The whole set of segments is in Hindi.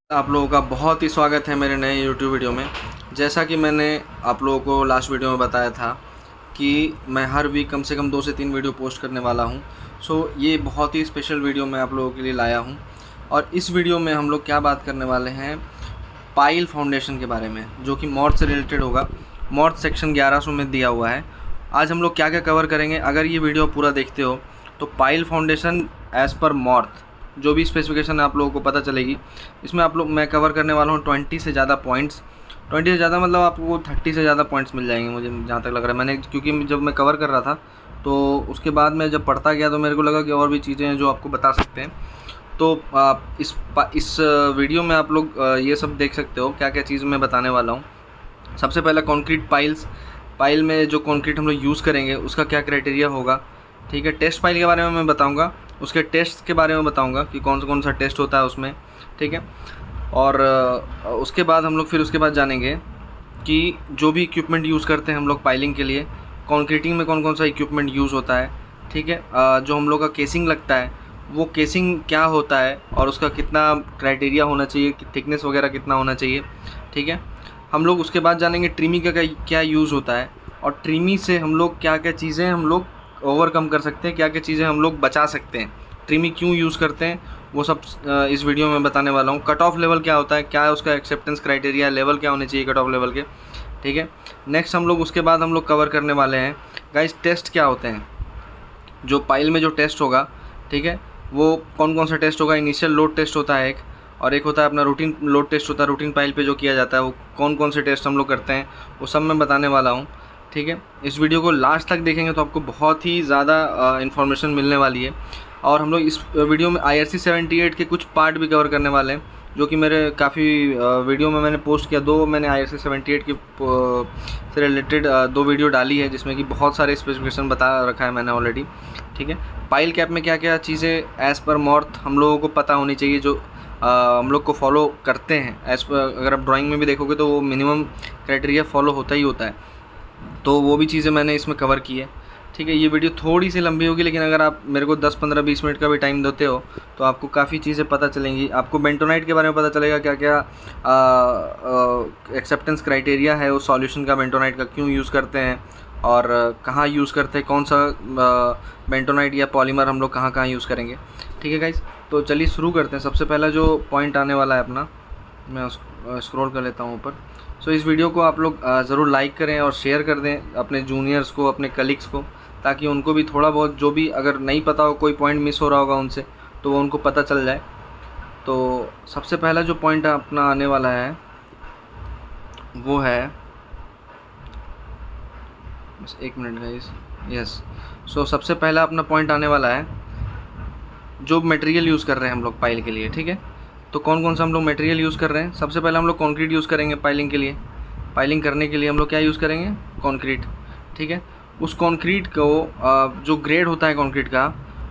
आप लोगों का बहुत ही स्वागत है मेरे नए YouTube वीडियो में। जैसा कि मैंने आप लोगों को लास्ट वीडियो में बताया था कि मैं हर वीक कम से कम 2 से 3 वीडियो पोस्ट करने वाला हूं। ये बहुत ही स्पेशल वीडियो मैं आप लोगों के लिए लाया हूं। और इस वीडियो में हम लोग क्या बात करने वाले हैं, पाइल फाउंडेशन के बारे में, जो कि मॉर्थ से रिलेटेड होगा। मॉर्थ सेक्शन 1100 में दिया हुआ है। आज हम लोग क्या क्या कवर करेंगे, अगर ये वीडियो पूरा देखते हो तो पाइल फाउंडेशन एज़ पर मॉर्थ जो भी स्पेसिफिकेशन आप लोगों को पता चलेगी। इसमें मैं कवर करने वाला हूँ 20 से ज़्यादा पॉइंट्स। 20 से ज़्यादा मतलब आपको 30 से ज़्यादा पॉइंट्स मिल जाएंगे, मुझे जहाँ तक लग रहा है। मैंने क्योंकि जब मैं कवर कर रहा था तो उसके बाद मैं जब पढ़ता गया तो मेरे को लगा कि और भी चीज़ें हैं जो आपको बता सकते हैं। तो आप इस वीडियो में आप लोग ये सब देख सकते हो क्या क्या चीज़ मैं बताने वाला हूँ। सबसे पहला कंक्रीट पाइल में जो कंक्रीट हम लोग यूज़ करेंगे उसका क्या क्राइटेरिया होगा, ठीक है। टेस्ट पाइल के बारे में मैं बताऊंगा, उसके टेस्ट के बारे में बताऊंगा कि कौन सा टेस्ट होता है उसमें, ठीक है। और उसके बाद हम लोग फिर उसके बाद जानेंगे कि जो भी इक्विपमेंट यूज़ करते हैं हम लोग पाइलिंग के लिए, कंक्रीटिंग में कौन सा इक्विपमेंट यूज़ होता है, ठीक है। जो हम लोग का केसिंग लगता है वो केसिंग क्या होता है और उसका कितना क्राइटेरिया होना चाहिए, थिकनेस वगैरह कितना होना चाहिए, ठीक है। हम लोग उसके बाद जानेंगे ट्रिमी का क्या यूज़ होता है और ट्रिमी से हम लोग क्या क्या चीज़ें हम लोग ओवरकम कर सकते हैं, क्या क्या चीज़ें हम लोग बचा सकते हैं, ट्रिमी क्यों यूज़ करते हैं, वो सब इस वीडियो में बताने वाला हूँ। कट ऑफ लेवल क्या होता है, क्या है उसका एक्सेप्टेंस क्राइटेरिया, लेवल क्या होने चाहिए कट ऑफ लेवल के, ठीक है। नेक्स्ट हम लोग उसके बाद हम लोग कवर करने वाले हैं गाइस टेस्ट क्या होते हैं। जो पाइल में जो टेस्ट होगा, ठीक है, वो कौन सा टेस्ट होगा। इनिशियल लोड टेस्ट होता है एक, और एक होता है अपना रूटीन लोड टेस्ट होता है, रूटीन पाइल पे जो किया जाता है। वो कौन से टेस्ट हम लोग करते हैं वो सब मैं बताने वाला हूँ, ठीक है। इस वीडियो को लास्ट तक देखेंगे तो आपको बहुत ही ज़्यादा इन्फॉर्मेशन मिलने वाली है। और हम लोग इस वीडियो में IRC 78 के कुछ पार्ट भी कवर करने वाले हैं, जो कि मेरे काफ़ी वीडियो में मैंने पोस्ट किया। मैंने IRC 78 के से रिलेटेड 2 वीडियो डाली है जिसमें कि बहुत सारे स्पेसिफिकेशन बता रखा है मैंने ऑलरेडी, ठीक है। पाइल कैप में क्या क्या चीज़ें एज़ पर मॉर्थ हम लोगों को पता होनी चाहिए, जो हम लोग को फॉलो करते हैं एज़ पर। अगर आप ड्राइंग में भी देखोगे तो वो मिनिमम क्राइटेरिया फॉलो होता ही होता है, तो वो भी चीज़ें मैंने इसमें कवर की है, ठीक है। ये वीडियो थोड़ी सी लंबी होगी, लेकिन अगर आप मेरे को 10, 15, 20 मिनट का भी टाइम देते हो तो आपको काफ़ी चीज़ें पता चलेंगी। आपको बेंटोनाइट के बारे में पता चलेगा, क्या क्या एक्सेप्टेंस क्राइटेरिया है उस सॉल्यूशन का, बेंटोनाइट का क्यों यूज़ करते हैं और कहाँ यूज़ करते हैं, कौन सा बेंटोनाइट या पॉलीमर हम लोग कहाँ कहाँ यूज़ करेंगे, ठीक है गाइस। तो चलिए शुरू करते हैं। सबसे पहला जो पॉइंट आने वाला है अपना, मैं स्क्रॉल कर लेता हूँ ऊपर। इस वीडियो को आप लोग ज़रूर लाइक करें और शेयर कर दें अपने जूनियर्स को, अपने कलीग्स को, ताकि उनको भी थोड़ा बहुत, जो भी अगर नहीं पता हो, कोई पॉइंट मिस हो रहा होगा उनसे, तो वो उनको पता चल जाए। तो सबसे पहला जो पॉइंट अपना आने वाला है वो है, बस 1 मिनट गाइस, यस। सबसे पहला अपना पॉइंट आने वाला है जो मटेरियल यूज़ कर रहे हैं हम लोग पाइल के लिए, ठीक है। तो कौन सा हम लोग मटेरियल यूज़ कर रहे हैं। सबसे पहले हम लोग कंक्रीट यूज़ करेंगे पाइलिंग के लिए। पाइलिंग करने के लिए हम लोग क्या यूज़ करेंगे, कंक्रीट, ठीक है। उस कंक्रीट को जो ग्रेड होता है कंक्रीट का,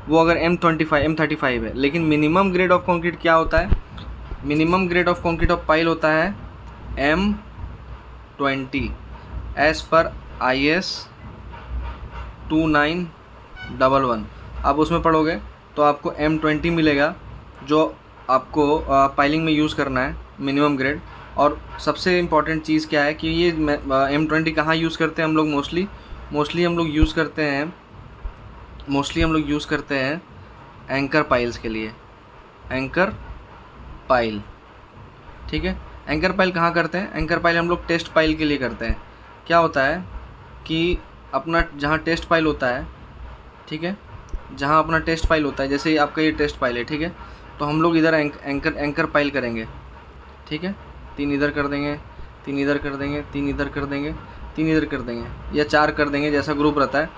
वो अगर M35 है, लेकिन मिनिमम ग्रेड ऑफ कंक्रीट क्या होता है, minimum grade of concrete of pile होता है M20 एज़ पर IS 2911। आप उसमें पढ़ोगे तो आपको M20 मिलेगा, जो आपको पाइलिंग में यूज़ करना है, मिनिमम ग्रेड। और सबसे इम्पॉर्टेंट चीज़ क्या है कि ये M20 कहाँ यूज़ करते हैं हम लोग, मोस्टली हम लोग यूज़ करते हैं एंकर पाइल्स के लिए, एंकर पाइल, ठीक है। एंकर पाइल कहाँ करते हैं, एंकर पाइल हम लोग टेस्ट पाइल के लिए करते हैं। क्या होता है कि अपना जहाँ टेस्ट पाइल होता है, ठीक है, जहाँ अपना टेस्ट पाइल होता है, जैसे आपका ये टेस्ट पाइल है, ठीक है, तो हम लोग इधर एंकर पाइल करेंगे, ठीक है। 3 इधर कर देंगे, 3 इधर कर देंगे, 3 इधर कर देंगे, 3 इधर कर देंगे, या 4 कर देंगे, जैसा ग्रुप रहता है।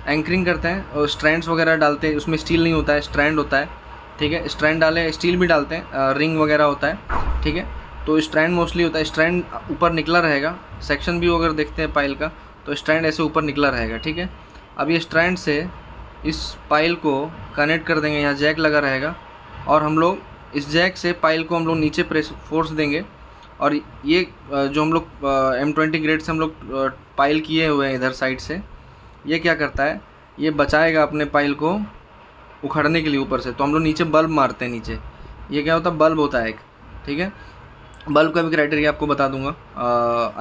एंकरिंग करते हैं और स्ट्रैंड्स वगैरह डालते हैं, उसमें स्टील नहीं होता है, स्ट्रैंड होता है, ठीक है। स्ट्रैंड डालें, स्टील भी डालते हैं, रिंग वगैरह होता है, ठीक है। तो स्ट्रैंड मोस्टली होता है, स्ट्रैंड ऊपर निकला रहेगा। सेक्शन भी अगर देखते हैं पाइल का तो स्ट्रैंड ऐसे ऊपर निकला रहेगा, ठीक है। अब ये स्ट्रैंड से इस पाइल को कनेक्ट कर देंगे, यहाँ जैक लगा रहेगा, और हम लोग इस जैक से पाइल को हम लोग नीचे फोर्स देंगे। और ये जो हम लोग M20 ग्रेड से हम लोग पाइल किए हुए हैं इधर साइड से, ये क्या करता है, ये बचाएगा अपने पाइल को उखड़ने के लिए ऊपर से। तो हम लोग नीचे बल्ब मारते हैं नीचे, ये क्या होता है, बल्ब होता है एक, ठीक है। बल्ब का भी क्राइटेरिया आपको बता दूंगा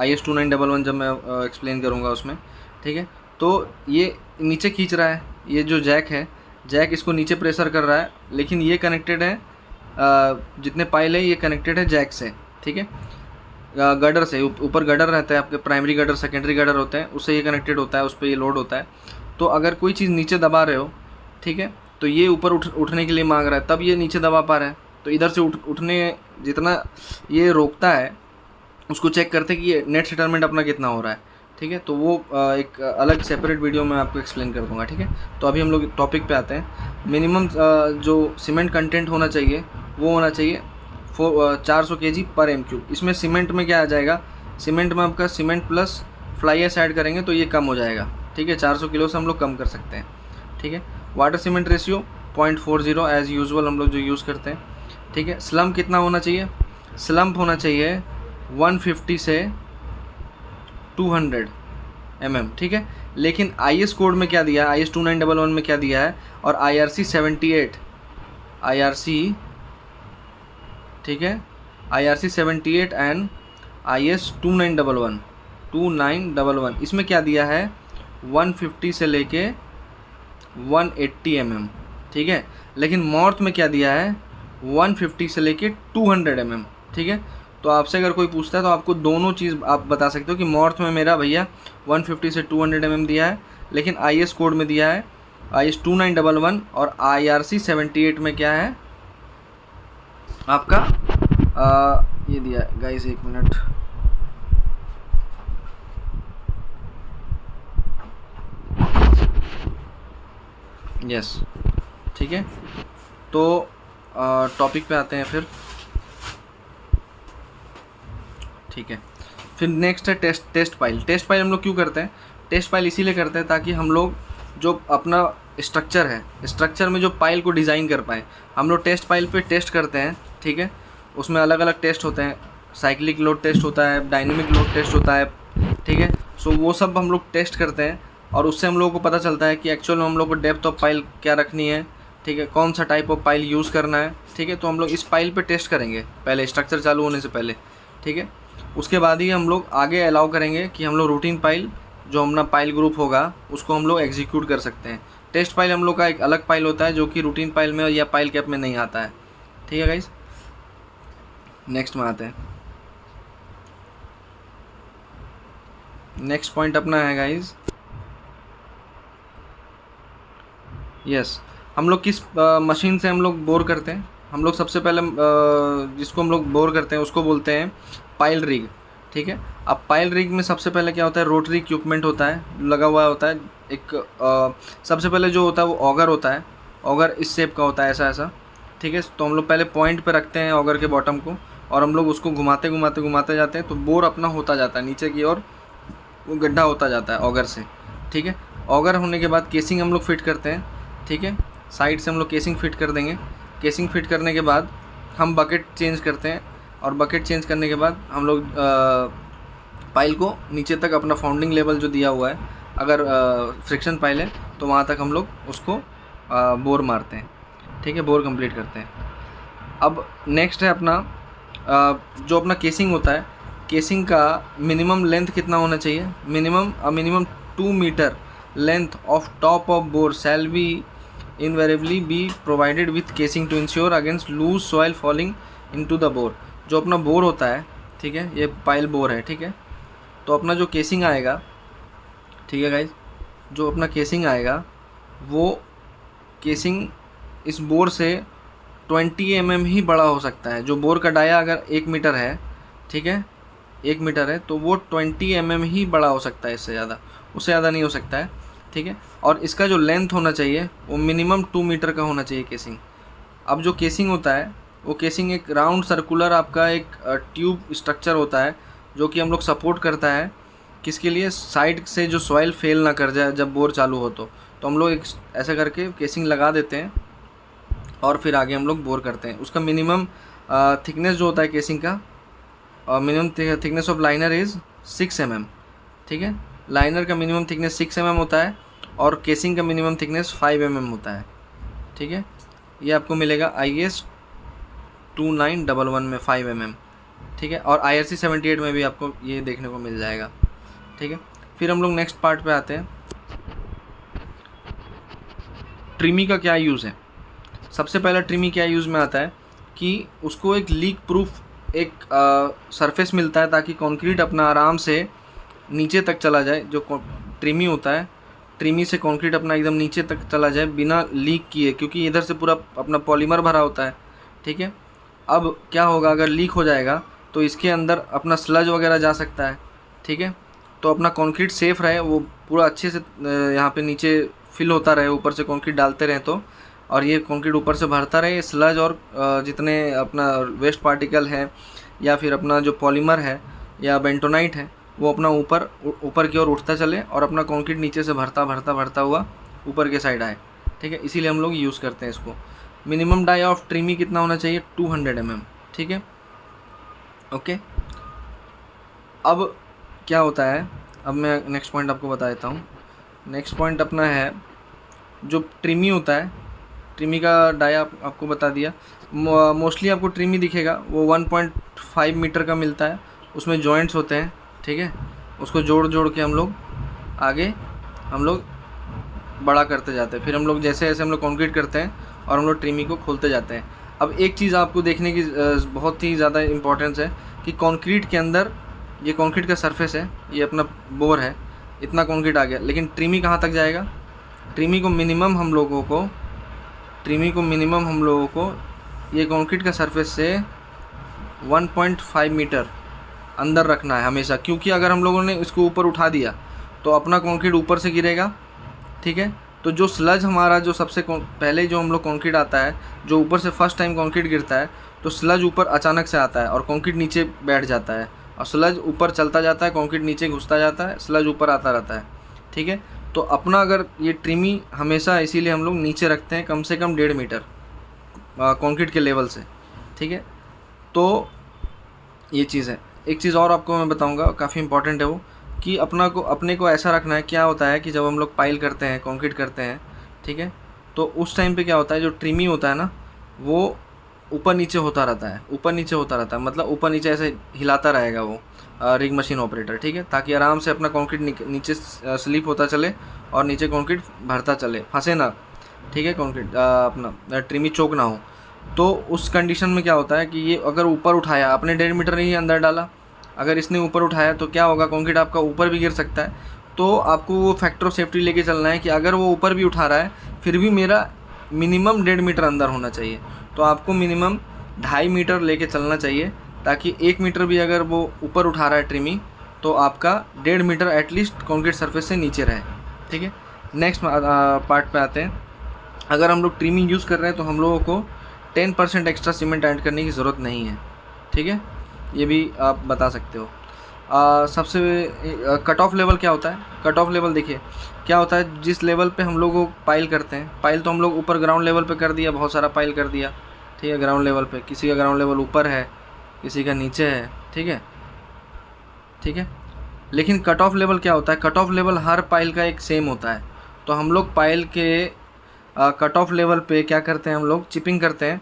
IS 2911 जब मैं एक्सप्लेन करूंगा उसमें, ठीक है। तो ये नीचे खींच रहा है, ये जो जैक है, जैक इसको नीचे प्रेशर कर रहा है, लेकिन ये कनेक्टेड है जितने पाइल है ये कनेक्टेड है जैक से, ठीक है, गडर से। ऊपर गडर रहता है आपके, प्राइमरी गडर सेकेंडरी गडर होते हैं, उससे ये कनेक्टेड होता है, उस पर ये लोड होता है। तो अगर कोई चीज़ नीचे दबा रहे हो, ठीक है, तो ये ऊपर उठने के लिए मांग रहा है, तब ये नीचे दबा पा रहा है। तो इधर से उठने जितना ये रोकता है, उसको चेक करते हैं कि ये नेट सेटलमेंट अपना कितना हो रहा है, ठीक है। तो वो एक अलग सेपरेट वीडियो में आपको एक्सप्लेन कर दूंगा, ठीक है। तो अभी हम लोग टॉपिक पे आते हैं। मिनिमम जो सीमेंट कंटेंट होना चाहिए वो होना चाहिए 400 kg पर m3। इसमें सीमेंट में क्या आ जाएगा, सीमेंट में आपका cement plus fly ash add करेंगे तो ये कम हो जाएगा, ठीक है। 400 किलो से हम लोग कम कर सकते हैं, ठीक है। Water cement ratio 0.40 as usual हम लोग जो यूज़ करते हैं, ठीक है। स्लम्प कितना होना चाहिए, स्लम्प होना चाहिए 150 से 200 mm, ठीक है। लेकिन IS कोड में क्या दिया है, IS 2911 में क्या दिया है, और IRC 78, IRC, ठीक है, IRC 78 एंड IS 2911 इसमें क्या दिया है 150 से लेके 180 mm, ठीक है। लेकिन मॉर्थ में क्या दिया है 150 से लेके 200 mm, ठीक है। तो आपसे अगर कोई पूछता है तो आपको दोनों चीज़ आप बता सकते हो कि मॉर्थ में मेरा भैया 150 से 200 mm दिया है, लेकिन IS कोड में दिया है IS 2911, और IRC 78 में क्या है आपका ये दिया है गाइस, 1 मिनट, यस, ठीक है। तो टॉपिक पे आते हैं फिर, ठीक है। फिर नेक्स्ट है टेस्ट पाइल। टेस्ट पाइल हम लोग क्यों करते हैं, टेस्ट पाइल इसीलिए करते हैं ताकि हम लोग जो अपना स्ट्रक्चर है, स्ट्रक्चर में जो पाइल को डिज़ाइन कर पाएँ। हम लोग टेस्ट पाइल पे टेस्ट करते हैं, ठीक है। उसमें अलग अलग टेस्ट होते हैं, साइक्लिक लोड टेस्ट होता है, डायनेमिक लोड टेस्ट होता है, ठीक है। सो वो सब हम लोग टेस्ट करते हैं, और उससे हम लोगों को पता चलता है कि एक्चुअल में हम लोग को डेप्थ ऑफ पाइल क्या रखनी है, ठीक है, कौन सा टाइप ऑफ पाइल यूज़ करना है, ठीक है। तो हम लोग इस पाइल पे टेस्ट करेंगे पहले, स्ट्रक्चर चालू होने से पहले, ठीक है। उसके बाद ही हम लोग आगे अलाउ करेंगे कि हम लोग रूटीन पाइल जो अपना पाइल ग्रुप होगा उसको हम लोग एग्जीक्यूट कर सकते हैं। टेस्ट पाइल हम लोग का एक अलग पाइल होता है जो कि रूटीन पाइल में या पाइल कैप में नहीं आता है, ठीक है गाइस। नेक्स्ट में आते हैं, नेक्स्ट पॉइंट अपना है गाइस, यस, हम लोग किस मशीन से हम लोग बोर करते हैं। हम लोग सबसे पहले जिसको हम लोग बोर करते हैं उसको बोलते हैं पाइल रिग, ठीक है। अब पाइल रिग में सबसे पहले क्या होता है, रोटरी इक्विपमेंट होता है, लगा हुआ होता है एक सबसे पहले जो होता है वो ऑगर होता है। ऑगर इस शेप का होता है, ऐसा ऐसा, ठीक है। तो हम लोग पहले पॉइंट पे रखते हैं ऑगर के बॉटम को, और हम लोग उसको घुमाते घुमाते घुमाते जाते हैं, तो बोर अपना होता जाता है नीचे की ओर, वो गड्ढा होता जाता है ऑगर से, ठीक है। ऑगर होने के बाद केसिंग हम लोग फिट करते हैं, ठीक है। साइड से हम लोग केसिंग फिट कर देंगे। केसिंग फिट करने के बाद हम बकेट चेंज करते हैं, और बकेट चेंज करने के बाद हम लोग पाइल को नीचे तक अपना फाउंडिंग लेवल जो दिया हुआ है, अगर फ्रिक्शन पाइल है तो वहाँ तक हम लोग उसको बोर मारते हैं, ठीक है, बोर कंप्लीट करते हैं। अब नेक्स्ट है अपना जो अपना केसिंग होता है, केसिंग का मिनिमम लेंथ कितना होना चाहिए, minimum 2 metre length of top of bore shall be invariably be provided with casing to ensure against loose soil falling into the bore. जो अपना बोर होता है, ठीक है, ये पाइल बोर है, ठीक है। तो अपना जो केसिंग आएगा, ठीक है गाइज, जो अपना केसिंग आएगा वो केसिंग इस बोर से 20 mm ही बड़ा हो सकता है। जो बोर का डाया अगर 1 मीटर है, ठीक है, 1 मीटर है, तो वो 20 mm ही बड़ा हो सकता है, उससे ज़्यादा नहीं हो सकता है, ठीक है। और इसका जो लेंथ होना चाहिए वो मिनिमम 2 मीटर का होना चाहिए केसिंग। अब जो केसिंग होता है वो केसिंग एक राउंड सर्कुलर आपका एक ट्यूब स्ट्रक्चर होता है जो कि हम लोग सपोर्ट करता है, किसके लिए, साइड से जो सॉइल फेल ना कर जाए जब बोर चालू हो। तो हम लोग एक ऐसा करके केसिंग लगा देते हैं, और फिर आगे हम लोग बोर करते हैं। उसका मिनिमम थिकनेस जो होता है केसिंग का, minimum thickness of liner is 6 mm, ठीक है। लाइनर का मिनिमम थिकनेस 6 mm होता है, और केसिंग का मिनिमम थिकनेस 5 mm होता है, ठीक है। ये आपको मिलेगा IS 2911 में 5 mm, ठीक है। और IRC 78 में भी आपको ये देखने को मिल जाएगा, ठीक है। फिर हम लोग नेक्स्ट पार्ट पे आते हैं, ट्रिमी का क्या यूज़ है। सबसे पहला ट्रिमी क्या यूज़ में आता है कि उसको एक लीक प्रूफ एक सरफेस मिलता है ताकि कंक्रीट अपना आराम से नीचे तक चला जाए। जो ट्रिमी होता है, ट्रिमी से कंक्रीट अपना एकदम नीचे तक चला जाए बिना लीक किए, क्योंकि इधर से पूरा अपना पॉलीमर भरा होता है, ठीक है। अब क्या होगा, अगर लीक हो जाएगा तो इसके अंदर अपना स्लज वगैरह जा सकता है, ठीक है। तो अपना कंक्रीट सेफ़ रहे, वो पूरा अच्छे से यहाँ पे नीचे फिल होता रहे, ऊपर से कंक्रीट डालते रहें तो, और ये कंक्रीट ऊपर से भरता रहे, स्लज और जितने अपना वेस्ट पार्टिकल है या फिर अपना जो पॉलीमर है या बेंटोनाइट है वो अपना ऊपर की ओर उठता चले और अपना कंक्रीट नीचे से भरता हुआ ऊपर के साइड आए, ठीक है। इसीलिए हम लोग यूज़ करते हैं इसको। मिनिमम डाई ऑफ ट्रिमी कितना होना चाहिए, 200 mm, ठीक है, ओके। अब क्या होता है, अब मैं नेक्स्ट पॉइंट आपको बता देता हूँ। नेक्स्ट पॉइंट अपना है जो ट्रिमी होता है, ट्रिमी का डाई आपको बता दिया। मोस्टली आपको ट्रिमी दिखेगा वो 1.5 मीटर का मिलता है, उसमें जॉइंट्स होते हैं, ठीक है। उसको जोड़ के हम लोग बड़ा करते जाते हैं। फिर हम लोग जैसे जैसे हम लोग कंक्रीट करते हैं और हम लोग ट्रिमी को खोलते जाते हैं। अब एक चीज़ आपको देखने की बहुत ही ज़्यादा इम्पोर्टेंस है कि कंक्रीट के अंदर, ये कंक्रीट का सरफेस है, ये अपना बोर है, इतना कंक्रीट आ गया, लेकिन ट्रिमी कहाँ तक जाएगा। ट्रिमी को मिनिमम हम लोगों को ये कंक्रीट का सरफेस से 1.5 मीटर अंदर रखना है हमेशा, क्योंकि अगर हम लोगों ने इसको ऊपर उठा दिया तो अपना कंक्रीट ऊपर से गिरेगा, ठीक है। तो जो स्लज हमारा जो सबसे पहले जो हम लोग कंक्रीट आता है, जो ऊपर से फर्स्ट टाइम कंक्रीट गिरता है तो स्लज ऊपर अचानक से आता है और कंक्रीट नीचे बैठ जाता है, और स्लज ऊपर चलता जाता है, कंक्रीट नीचे घुसता जाता है, स्लज ऊपर आता रहता है, ठीक है। तो अपना अगर ये ट्रिमी हमेशा इसीलिए हम लोग नीचे रखते हैं, कम से कम 1.5 मीटर कंक्रीट के लेवल से, ठीक है। तो ये चीज़ है। एक चीज़ और आपको मैं बताऊंगा, काफ़ी इंपॉर्टेंट है वो, कि अपने को ऐसा रखना है। क्या होता है कि जब हम लोग पाइल करते हैं, कंक्रीट करते हैं, ठीक है, तो उस टाइम पे क्या होता है, जो ट्रिमी होता है ना वो ऊपर नीचे होता रहता है, मतलब ऊपर नीचे ऐसे हिलाता रहेगा वो रिग मशीन ऑपरेटर, ठीक है, ताकि आराम से अपना कंक्रीट नीचे स्लिप होता चले और नीचे कंक्रीट भरता चले, फंसे ना, ठीक है, कंक्रीट अपना ट्रिमी चोक ना हो। तो उस कंडीशन में क्या होता है कि ये अगर ऊपर उठाया, आपने 1.5 मीटर नहीं अंदर डाला, अगर इसने ऊपर उठाया तो क्या होगा, कंक्रीट आपका ऊपर भी गिर सकता है। तो आपको वो फैक्टर ऑफ सेफ्टी लेके चलना है कि अगर वो ऊपर भी उठा रहा है फिर भी मेरा मिनिमम 1.5 मीटर अंदर होना चाहिए। तो आपको मिनिमम 2.5 मीटर लेके चलना चाहिए, ताकि 1 मीटर भी अगर वो ऊपर उठा रहा है ट्रिमी तो आपका 1.5 मीटर एटलीस्ट कंक्रीट सरफेस से नीचे रहे, ठीक है। नेक्स्ट पार्ट पे आते हैं। अगर हम लोग ट्रिमी यूज़ कर रहे हैं तो हम लोगों को 10% एक्स्ट्रा सीमेंट ऐड करने की ज़रूरत नहीं है, ठीक है, ये भी आप बता सकते हो। सबसे कट ऑफ लेवल क्या होता है, कट ऑफ लेवल देखिए क्या होता है, जिस लेवल पे हम लोग पाइल करते हैं, पाइल तो हम लोग ऊपर ग्राउंड लेवल पे कर दिया, बहुत सारा पाइल कर दिया, ठीक है, ग्राउंड लेवल पे, किसी का ग्राउंड लेवल ऊपर है, किसी का नीचे है, ठीक है। लेकिन कट ऑफ लेवल क्या होता है, कट ऑफ लेवल हर पाइल का एक सेम होता है। तो हम लोग पाइल के कट ऑफ लेवल पे क्या करते हैं, हम लोग चिपिंग करते हैं,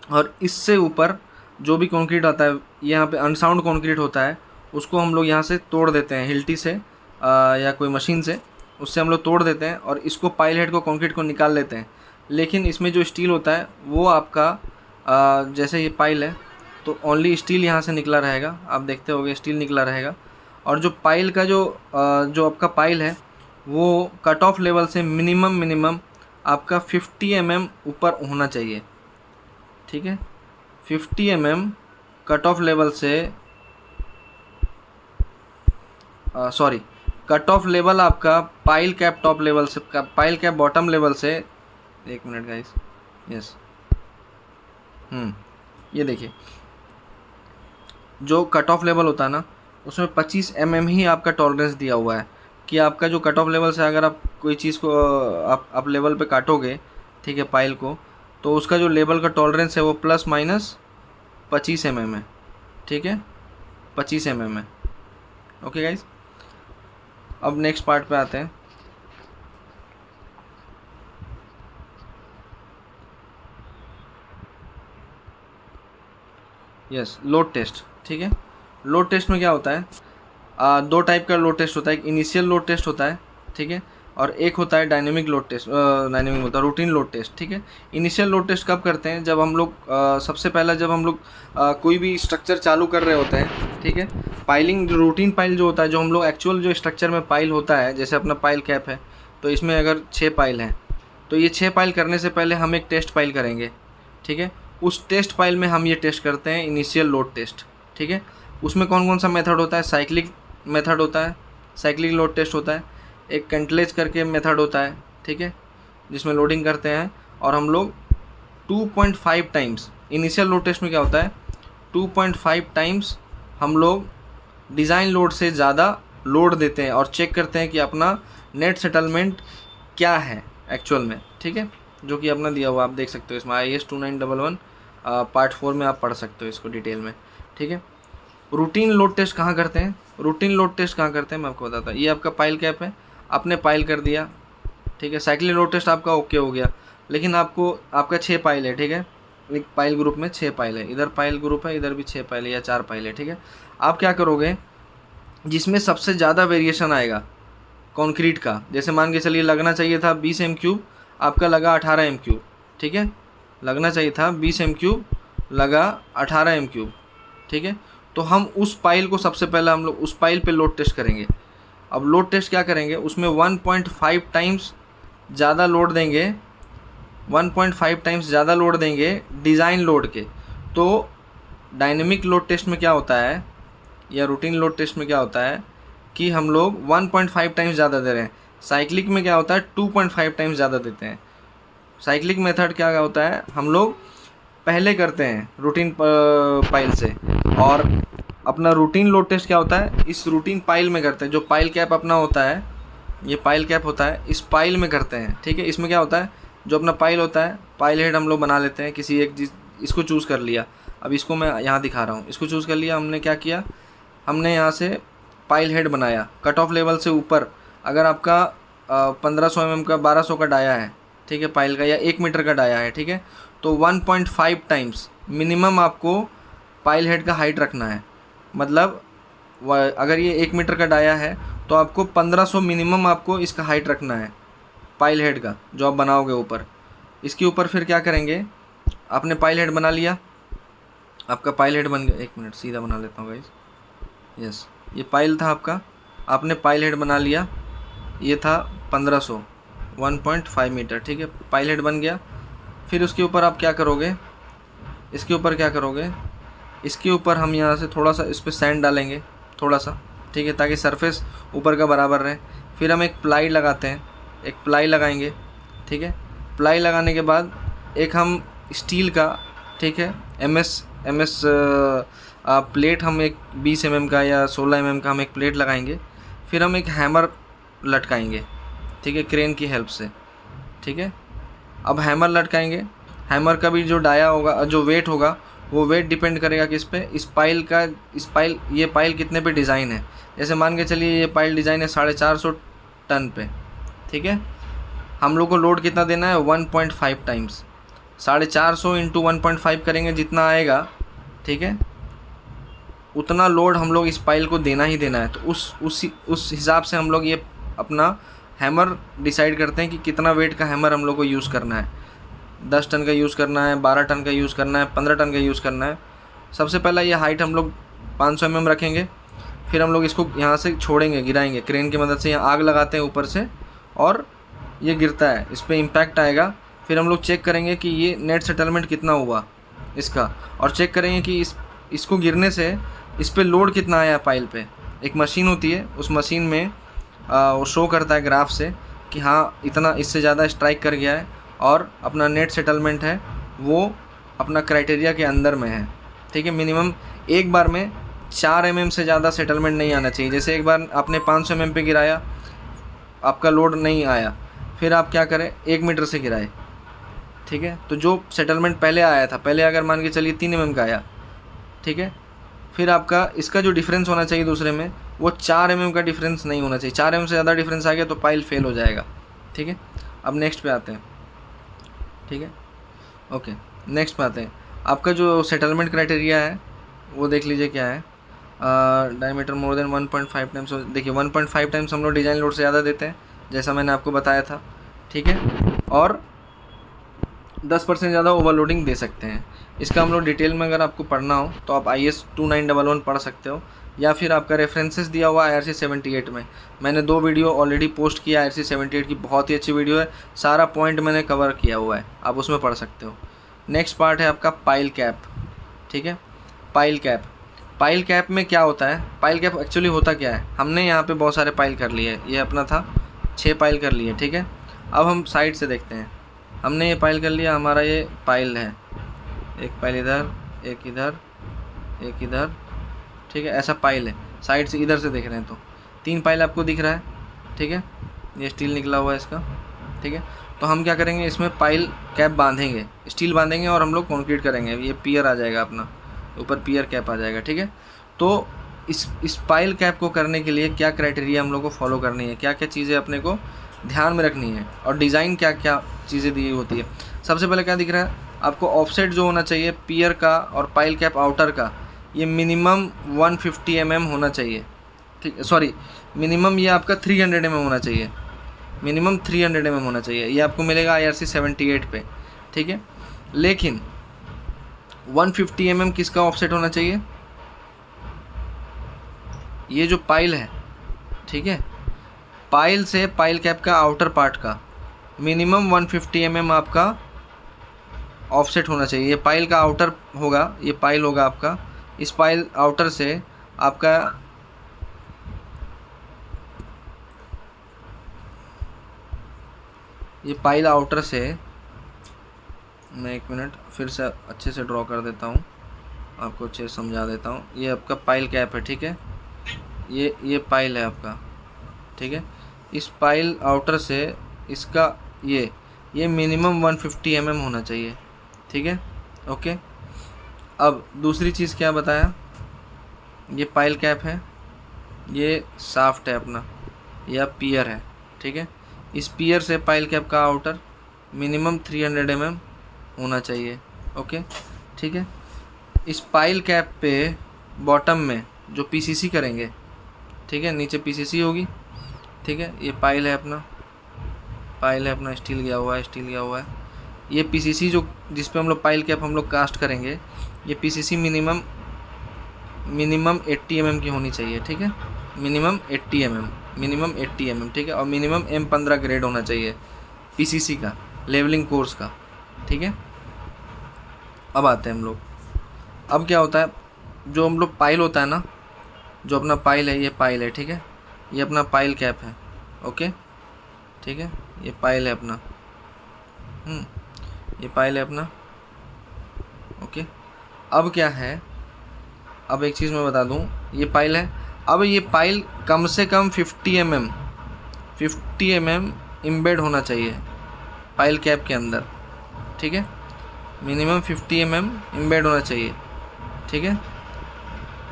और इससे ऊपर जो भी कंक्रीट आता है, यहाँ पे अनसाउंड कंक्रीट होता है, उसको हम लोग यहाँ से तोड़ देते हैं, हिल्टी से या कोई मशीन से, उससे हम लोग तोड़ देते हैं और इसको पाइल हेड को कंक्रीट को निकाल लेते हैं। लेकिन इसमें जो स्टील होता है वो आपका जैसे ये पाइल है तो ओनली स्टील यहाँ से निकला रहेगा, आप देखते होगे स्टील निकला रहेगा। और जो पाइल का जो आपका पाइल है वो कट ऑफ लेवल से मिनिमम आपका 50 mm ऊपर होना चाहिए, ठीक है, 50 mm कट ऑफ लेवल से, सॉरी, कट ऑफ लेवल आपका पाइल कैप टॉप लेवल से, पाइल कैप बॉटम लेवल से, 1 मिनट गाइस, यस, ये देखिए जो कट ऑफ लेवल होता है ना उसमें 25 mm ही आपका टॉलरेंस दिया हुआ है, कि आपका जो कट ऑफ लेवल से अगर आप कोई चीज़ को आप लेवल पे काटोगे, ठीक है, पाइल को, तो उसका जो लेवल का टॉलरेंस है वो ±25 mm है, ठीक है, 25 mm है, ओके गाइस। अब नेक्स्ट पार्ट पे आते हैं। यस, लोड टेस्ट, ठीक है। लोड टेस्ट में क्या होता है, दो टाइप का लोड टेस्ट होता है। एक इनिशियल लोड टेस्ट होता है, ठीक है, और एक होता है डायनेमिक लोड टेस्ट, डायनेमिक होता है रूटीन लोड टेस्ट, ठीक है। इनिशियल लोड टेस्ट कब करते हैं, जब हम लोग सबसे पहला जब हम लोग कोई भी स्ट्रक्चर चालू कर रहे होते हैं, ठीक है। पाइलिंग रूटीन पाइल जो होता है, जो हम लोग एक्चुअल जो स्ट्रक्चर में पाइल होता है, जैसे अपना पाइल कैप है, तो इसमें अगर 6 पाइल हैं, तो ये 6 पाइल करने से पहले हम एक टेस्ट पाइल करेंगे, ठीक है। उस टेस्ट पाइल में हम ये टेस्ट करते हैं इनिशियल लोड टेस्ट, ठीक है। उसमें कौन कौन सा मेथड होता है, साइक्लिक मेथड होता है, साइक्लिक लोड टेस्ट होता है, एक कैंटलेज करके मेथड होता है, ठीक है, जिसमें लोडिंग करते हैं और हम लोग 2.5 टाइम्स, इनिशियल लोड टेस्ट में क्या होता है 2.5 टाइम्स हम लोग डिज़ाइन लोड से ज़्यादा लोड देते हैं और चेक करते हैं कि अपना नेट सेटलमेंट क्या है एक्चुअल में, ठीक है, जो कि अपना दिया हुआ आप देख सकते हो इसमें IAS 2911 पार्ट 4 में आप पढ़ सकते हो इसको डिटेल में, ठीक है। रूटीन लोड टेस्ट कहाँ करते हैं, रूटीन लोड टेस्ट कहाँ करते हैं मैं आपको बताता हूँ। ये आपका पाइल कैप है, आपने पाइल कर दिया, ठीक है। साइक्लिक लोड टेस्ट आपका ओके हो गया, लेकिन आपका 6 पाइल है, ठीक है, एक पाइल ग्रुप में 6 पाइल है, इधर पाइल ग्रुप है, इधर भी 6 पाइल है या 4 पाइल है, ठीक है। आप क्या करोगे, जिसमें सबसे ज़्यादा वेरिएशन आएगा कंक्रीट का, जैसे मान के चलिए लगना चाहिए था 20 m3, आपका लगा 18 m3, ठीक है, लगना चाहिए था 20 m3, लगा 18 m3, ठीक है। तो हम उस पाइल को सबसे पहले हम लोग उस पाइल पे लोड टेस्ट करेंगे। अब लोड टेस्ट क्या करेंगे, उसमें 1.5 टाइम्स ज़्यादा लोड देंगे, 1.5 टाइम्स ज़्यादा लोड देंगे डिज़ाइन लोड के। तो डायनेमिक लोड टेस्ट में क्या होता है या रूटीन लोड टेस्ट में क्या होता है कि हम लोग 1.5 टाइम्स ज़्यादा दे रहे हैं। साइक्लिक में क्या होता है 2.5 टाइम्स ज़्यादा देते हैं। साइक्लिक मेथड क्या होता है, हम लोग पहले करते हैं रूटीन पाइल से, और अपना रूटीन लोड टेस्ट क्या होता है इस रूटीन पाइल में करते हैं। जो पाइल कैप अपना होता है, ये पाइल कैप होता है, इस पाइल में करते हैं, ठीक है। इसमें क्या होता है, जो अपना पाइल होता है, पाइल हेड हम लोग बना लेते हैं किसी एक इसको चूज़ कर लिया। अब इसको मैं यहाँ दिखा रहा हूँ, इसको चूज़ कर लिया हमने, क्या किया हमने यहाँ से पाइल हेड बनाया कट ऑफ लेवल से ऊपर। अगर आपका 1500 mm का 1200 का डाया है, ठीक है, पाइल का, या 1 मीटर का डाया है, ठीक है, तो 1.5 टाइम्स मिनिमम आपको पाइल हेड का हाइट रखना है। मतलब अगर ये 1 मीटर का डाया है तो आपको 1500 मिनिमम आपको इसका हाइट रखना है पाइल हेड का, जो आप बनाओगे ऊपर। इसके ऊपर फिर क्या करेंगे, आपने पाइल हेड बना लिया, आपका पाइल हेड बन गया, 1 मिनट सीधा बना लेता हूँ गाइस, यस, ये पाइल था आपका, आपने पाइल हेड बना लिया, ये था 1500, 1.5 मीटर, ठीक है, पाइल हेड बन गया। फिर उसके ऊपर आप क्या करोगे, इसके ऊपर क्या करोगे, इसके ऊपर हम यहाँ से थोड़ा सा इस पर सैंड डालेंगे, थोड़ा सा, ठीक है, ताकि सरफेस ऊपर का बराबर रहे। फिर हम एक प्लाई लगाते हैं, एक प्लाई लगाएंगे, ठीक है। प्लाई लगाने के बाद एक हम स्टील का, ठीक है, एमएस प्लेट, हम एक 20 mm का या 16 mm का हम एक प्लेट लगाएंगे। फिर हम एक हैमर लटकाएंगे, ठीक है, क्रेन की हेल्प से, ठीक है। अब हैमर लटकाएंगे, हैमर का भी जो डाया होगा, जो वेट होगा, वो वेट डिपेंड करेगा किस पे, इस पाइल ये पाइल कितने पे डिज़ाइन है। जैसे मान के चलिए ये पाइल डिज़ाइन है 450 टन पे, ठीक है, हम लोग को लोड कितना देना है 1.5 टाइम्स, 450 इंटू 1.5 करेंगे, जितना आएगा, ठीक है, उतना लोड हम लोग इस पाइल को देना ही देना है। तो उस हिसाब से हम लोग ये अपना हैमर डिसाइड करते हैं कि कितना वेट का हैमर हम लोग को यूज़ करना है, 10 टन का यूज़ करना है, 12 टन का यूज़ करना है, 15 टन का यूज़ करना है। सबसे पहला ये हाइट हम लोग 500 mm रखेंगे। फिर हम लोग इसको यहाँ से छोड़ेंगे, गिराएंगे क्रेन की मदद से, यहाँ आग लगाते हैं ऊपर से और ये गिरता है, इस पर इम्पैक्ट आएगा। फिर हम लोग चेक करेंगे कि ये नेट सेटलमेंट कितना हुआ इसका, और चेक करेंगे कि इसको गिरने से इस पर लोड कितना आया पाइल पे। एक मशीन होती है, उस मशीन में वो शो करता है ग्राफ से कि हाँ इतना, इससे ज़्यादा स्ट्राइक कर गया है और अपना नेट सेटलमेंट है वो अपना क्राइटेरिया के अंदर में है, ठीक है। मिनिमम एक बार में 4 mm से ज़्यादा सेटलमेंट नहीं आना चाहिए। जैसे एक बार आपने 500 mm पे गिराया, आपका लोड नहीं आया, फिर आप क्या करें 1 मीटर से गिराए, ठीक है, तो जो सेटलमेंट पहले आया था, पहले अगर मान के चलिए 3 mm का आया, ठीक है, फिर आपका इसका जो डिफरेंस होना चाहिए दूसरे में, वो 4 mm का डिफरेंस नहीं होना चाहिए। 4 mm से ज़्यादा डिफरेंस आ गया तो पाइल फेल हो जाएगा, ठीक है। अब नेक्स्ट पे आते हैं, ठीक है, ओके, नेक्स्ट पे आते हैं। आपका जो सेटलमेंट क्राइटेरिया है वो देख लीजिए क्या है। डायमीटर मोर देन 1.5 टाइम्स, देखिए 1.5 टाइम्स हम लोग डिज़ाइन लोड से ज़्यादा देते हैं, जैसा मैंने आपको बताया था, ठीक है। और 10% ज़्यादा ओवरलोडिंग दे सकते हैं। इसका हम लोग डिटेल में अगर आपको पढ़ना हो तो आप IS 2911 पढ़ सकते हो, या फिर आपका रेफरेंसेस दिया हुआ IRC 78 में। मैंने 2 वीडियो ऑलरेडी पोस्ट किया IRC 78 की, बहुत ही अच्छी वीडियो है, सारा पॉइंट मैंने कवर किया हुआ है, आप उसमें पढ़ सकते हो। नेक्स्ट पार्ट है आपका पाइल कैप, ठीक है। पाइल कैप, पाइल कैप में क्या होता है, पाइल कैप एक्चुअली होता क्या है, हमने यहाँ पे बहुत सारे पाइल कर लिए, ये अपना था 6 पाइल कर लिए, ठीक है। अब हम साइड से देखते हैं, हमने ये पाइल कर लिया, हमारा ये पाइल है, एक पाइल इधर, एक इधर, एक इधर, ठीक है, ऐसा पाइल है। साइड से इधर से देख रहे हैं तो 3 पाइल आपको दिख रहा है, ठीक है। ये स्टील निकला हुआ है इसका, ठीक है। तो हम क्या करेंगे, इसमें पाइल कैप बांधेंगे, स्टील बांधेंगे और हम लोग कंक्रीट करेंगे, ये पियर आ जाएगा अपना, ऊपर पियर कैप आ जाएगा, ठीक है। तो इस पाइल कैप को करने के लिए क्या क्राइटेरिया हम लोग को फॉलो करनी है, क्या क्या चीज़ें अपने को ध्यान में रखनी है, और डिज़ाइन क्या क्या चीज़ें दी होती है। सबसे पहले क्या दिख रहा है आपको, ऑफसेट जो होना चाहिए पियर का और पाइल कैप आउटर का, ये मिनिमम 150 mm होना चाहिए, ठीक, सॉरी मिनिमम ये आपका 300 mm होना चाहिए, मिनिमम 300 mm होना चाहिए, ये आपको मिलेगा IRC 78 पे, ठीक है। लेकिन 150 mm किसका ऑफसेट होना चाहिए, ये जो पाइल है, ठीक है, पाइल से पाइल कैप का आउटर पार्ट का मिनिमम 150 mm आपका ऑफसेट होना चाहिए। ये पाइल का आउटर होगा, ये पाइल होगा आपका, इस पाइल आउटर से आपका ये पाइल आउटर से, मैं 1 मिनट फिर से अच्छे से ड्रॉ कर देता हूँ, आपको अच्छे से समझा देता हूँ। ये आपका पाइल कैप है, ठीक है, ये पाइल है आपका, ठीक है। इस पाइल आउटर से इसका ये मिनिमम 150 mm होना चाहिए, ठीक है, ओके। अब दूसरी चीज़ क्या बताया, ये पाइल कैप है, ये शाफ्ट है अपना, या पियर है, ठीक है। इस पियर से पाइल कैप का आउटर मिनिमम 300 mm होना चाहिए, ओके, ठीक है। इस पाइल कैप पे बॉटम में जो PCC करेंगे, ठीक है, नीचे PCC होगी, ठीक है। ये पाइल है अपना, पाइल है अपना, स्टील गया हुआ है, स्टील गया हुआ है। ये PCC जो जिस पे हम लोग पाइल कैप हम लोग कास्ट करेंगे, ये PCC मिनिमम 80 mm की होनी चाहिए, ठीक है, मिनिमम 80 mm, ठीक है। और मिनिमम M15 ग्रेड होना चाहिए PCC का, लेवलिंग कोर्स का, ठीक है। अब आते हैं हम लोग, अब क्या होता है, जो हम लोग पाइल होता है ना, जो अपना पाइल है, ये पाइल है, ठीक है, ये अपना पाइल कैप है, ओके, ठीक है, ये पाइल है अपना, ये पाइल है अपना, ओके। अब क्या है, अब एक चीज़ मैं बता दूं, ये पाइल है, अब ये पाइल कम से कम 50 mm इम्बेड होना चाहिए पाइल कैप के अंदर, ठीक है, मिनिमम 50 mm इम्बेड होना चाहिए, ठीक है,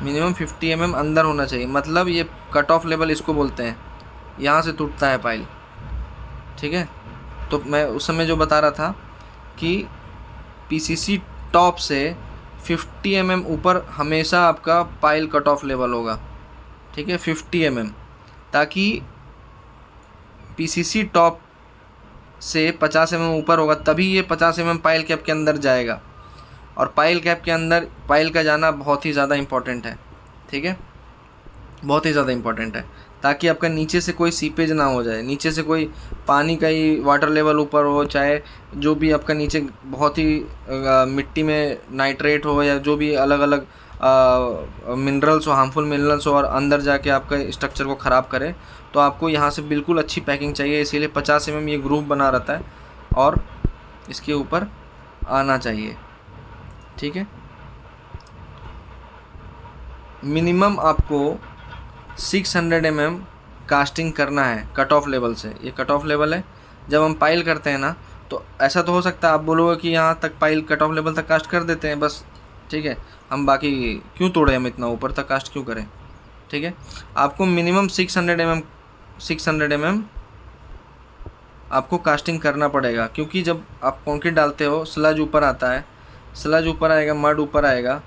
मिनिमम 50 mm अंदर होना चाहिए। मतलब ये कट ऑफ लेवल इसको बोलते हैं, यहाँ से टूटता है पाइल, ठीक है। तो मैं उस समय जो बता रहा था कि PCC टॉप से 50 mm ऊपर हमेशा आपका पाइल कट ऑफ लेवल होगा, ठीक है, 50 mm, ताकि PCC टॉप से 50 mm ऊपर होगा, तभी ये 50 mm पाइल कैप के अंदर जाएगा। और पाइल कैप के अंदर पाइल का जाना बहुत ही ज़्यादा इम्पोर्टेंट है, ठीक है, बहुत ही ज़्यादा इम्पोर्टेंट है, ताकि आपका नीचे से कोई सीपेज ना हो जाए, नीचे से कोई पानी का ही वाटर लेवल ऊपर हो, चाहे जो भी आपका नीचे बहुत ही मिट्टी में नाइट्रेट हो, या जो भी अलग अलग मिनरल्स हो, हार्मफुल मिनरल्स हो, और अंदर जाके आपका स्ट्रक्चर को ख़राब करे, तो आपको यहाँ से बिल्कुल अच्छी पैकिंग चाहिए। इसीलिए 50 mm ये ग्रूव बना रहता है और इसके ऊपर आना चाहिए, ठीक है। मिनिमम आपको 600 mm कास्टिंग करना है कट ऑफ लेवल से, ये कट ऑफ लेवल है। जब हम पाइल करते हैं ना, तो ऐसा तो हो सकता है आप बोलोगे कि यहाँ तक पाइल कट ऑफ लेवल तक कास्ट कर देते हैं बस, ठीक है, हम बाकी क्यों तोड़े, हम इतना ऊपर तक कास्ट क्यों करें, ठीक है। आपको मिनिमम 600 mm आपको कास्टिंग करना पड़ेगा, क्योंकि जब आप कंक्रीट डालते हो स्लज ऊपर आता है, स्लज ऊपर आएगा, मड ऊपर आएगा,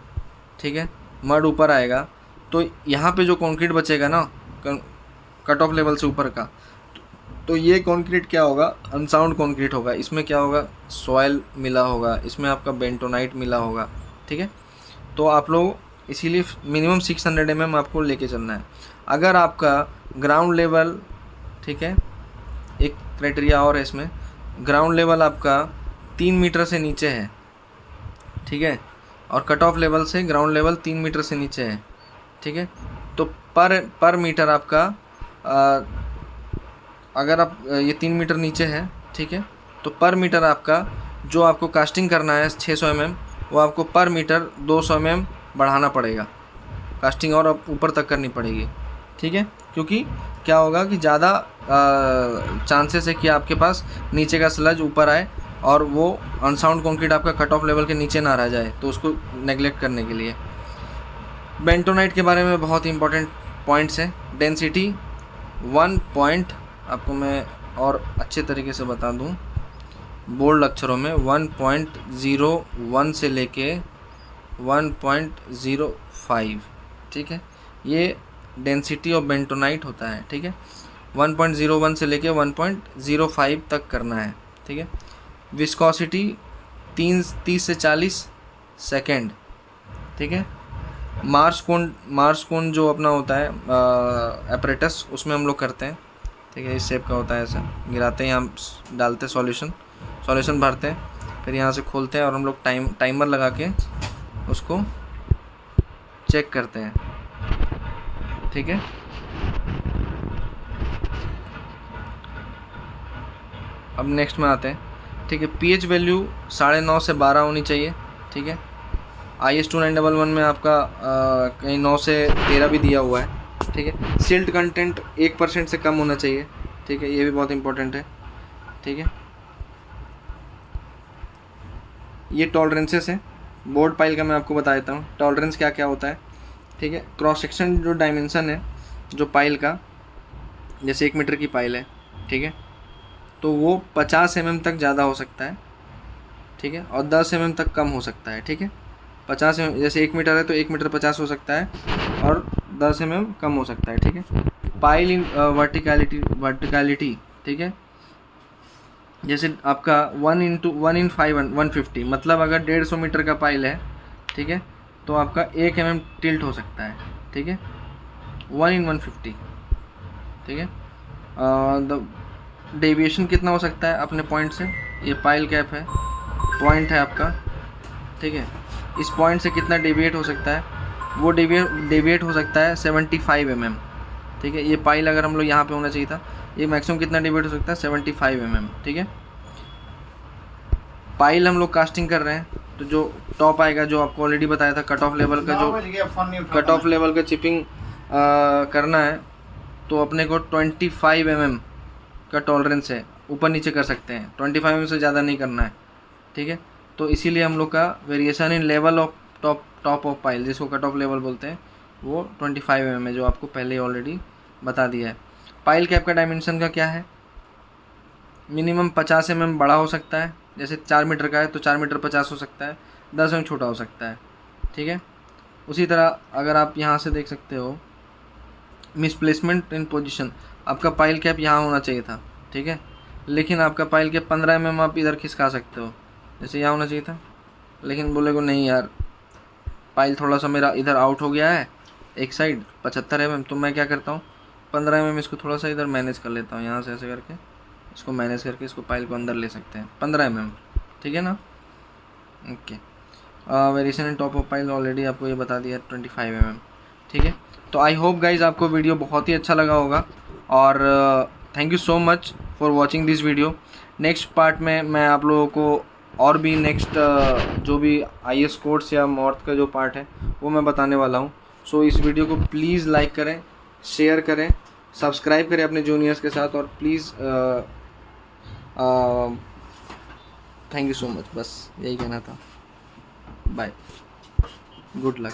ठीक है, मड ऊपर आएगा तो यहाँ पे जो कंक्रीट बचेगा ना कट ऑफ लेवल से ऊपर का, तो ये कंक्रीट क्या होगा, अनसाउंड कंक्रीट होगा। इसमें क्या होगा, सॉयल मिला होगा, इसमें आपका बेंटोनाइट मिला होगा, ठीक है। तो आप लोग इसीलिए मिनिमम 600 mm आपको लेके चलना है। अगर आपका ग्राउंड लेवल, ठीक है, एक क्राइटेरिया और है इसमें, ग्राउंड लेवल आपका 3 मीटर से नीचे है, ठीक है, और कट ऑफ लेवल से ग्राउंड लेवल 3 मीटर से नीचे है, ठीक है, तो पर मीटर आपका अगर आप ये 3 मीटर नीचे है, ठीक है, तो पर मीटर आपका जो आपको कास्टिंग करना है 600 mm, वो आपको पर मीटर 200 mm बढ़ाना पड़ेगा, कास्टिंग और ऊपर तक करनी पड़ेगी, ठीक है। क्योंकि क्या होगा कि ज़्यादा चांसेस है कि आपके पास नीचे का स्लज ऊपर आए और वो अनसाउंड कंक्रीट आपका कट ऑफ लेवल के नीचे ना रह जाए, तो उसको नेगलेक्ट करने के लिए। बेंटोनाइट के बारे में बहुत ही इंपॉर्टेंट पॉइंट्स हैं। डेंसिटी 1 पॉइंट, आपको मैं और अच्छे तरीके से बता दूं बोल्ड अक्षरों में, 1.01 से लेके 1.05, ठीक है, ये डेंसिटी ऑफ बेंटोनाइट होता है, ठीक है। 1.01 से लेके 1.05 तक करना है, ठीक है। विस्कोसिटी 30 से 40 सेकेंड, ठीक है। मार्स कोन जो अपना होता है एपरेटस, उसमें हम लोग करते हैं, ठीक है, इस शेप का होता है, ऐसा गिराते हैं, हम डालते हैं सॉल्यूशन भरते हैं, फिर यहाँ से खोलते हैं और हम लोग टाइमर लगा के उसको चेक करते हैं, ठीक है। अब नेक्स्ट में आते हैं, ठीक है। पीएच वैल्यू 9.5 से 12 होनी चाहिए, ठीक है। IS 2911 में आपका कहीं 9 से 13 भी दिया हुआ है, ठीक है। सिल्ट कंटेंट 1% से कम होना चाहिए, ठीक है, ये भी बहुत इंपॉर्टेंट है, ठीक है। ये टॉलरेंसेस है बोर्ड पाइल का, मैं आपको बता देता हूँ टॉलरेंस क्या क्या होता है, ठीक है। क्रॉस सेक्शन जो डायमेंशन है जो पाइल का, जैसे 1 मीटर की पाइल है, ठीक है, तो वो 50 mm तक ज़्यादा हो सकता है, ठीक है, और 10 mm तक कम हो सकता है, ठीक है। 50 mm, जैसे 1 मीटर है तो 1 मीटर 50 हो सकता है और 10 mm कम हो सकता है, ठीक है। पाइल इन वर्टिकलिटी, ठीक है, जैसे आपका 1:150, मतलब अगर 150 मीटर का पाइल है, ठीक है, तो आपका 1 mm टिल्ट हो सकता है, ठीक है, 1:150, ठीक है। डेविएशन कितना हो सकता है अपने पॉइंट से, ये पाइल कैप है, पॉइंट है आपका, ठीक है, इस पॉइंट से कितना डेविएट हो सकता है, वो डेविएट हो सकता है 75 mm, ठीक है। ये पाइल अगर हम लोग यहाँ पे होना चाहिए था, ये मैक्सिमम कितना डेविएट हो सकता है 75 mm, ठीक है। पाइल हम लोग कास्टिंग कर रहे हैं, तो जो टॉप आएगा, जो आपको ऑलरेडी बताया था कट ऑफ लेवल का, जो कट ऑफ लेवल का चिपिंग करना है, तो अपने को 25 mm का टॉलरेंस है, ऊपर नीचे कर सकते हैं, 25 mm से ज़्यादा नहीं करना है, ठीक है। तो इसीलिए हम लोग का variation in level of top of pile, जिसको कट ऑफ लेवल बोलते हैं, वो 25 mm है, जो आपको पहले ऑलरेडी बता दिया है। पाइल कैप का डायमेंशन का क्या है, मिनिमम 50 mm बड़ा हो सकता है, जैसे 4 मीटर का है तो 4 मीटर 50 हो सकता है, 10 mm छोटा हो सकता है, ठीक है। उसी तरह अगर आप यहाँ से देख सकते हो मिसप्लेसमेंट इन पोजीशन, आपका पाइल कैप यहाँ होना चाहिए था, ठीक है, लेकिन आपका पाइल कैप 15 mm आप इधर खिसका सकते हो, जैसे यहाँ होना चाहिए था, लेकिन बोलेगो नहीं यार पाइल थोड़ा सा मेरा इधर आउट हो गया है एक साइड 75 mm, तो मैं क्या करता हूँ 15 mm इसको थोड़ा सा इधर मैनेज कर लेता हूँ, यहाँ से ऐसे करके इसको मैनेज करके इसको पाइल को अंदर ले सकते हैं 15 mm, ठीक है ना। Okay, variation in top of pile already आपको ये बता दिया 25 mm, ठीक है। तो आई होप गाइज आपको वीडियो बहुत ही अच्छा लगा होगा, और thank you so much for watching this video. Next part में मैं आप लोगों को और भी नेक्स्ट जो भी IS कोड्स या मॉर्थ का जो पार्ट है वो मैं बताने वाला हूँ। सो इस वीडियो को प्लीज़ लाइक करें, शेयर करें, सब्सक्राइब करें अपने जूनियर्स के साथ, और please thank you so much, बस यही कहना था। Bye, good luck.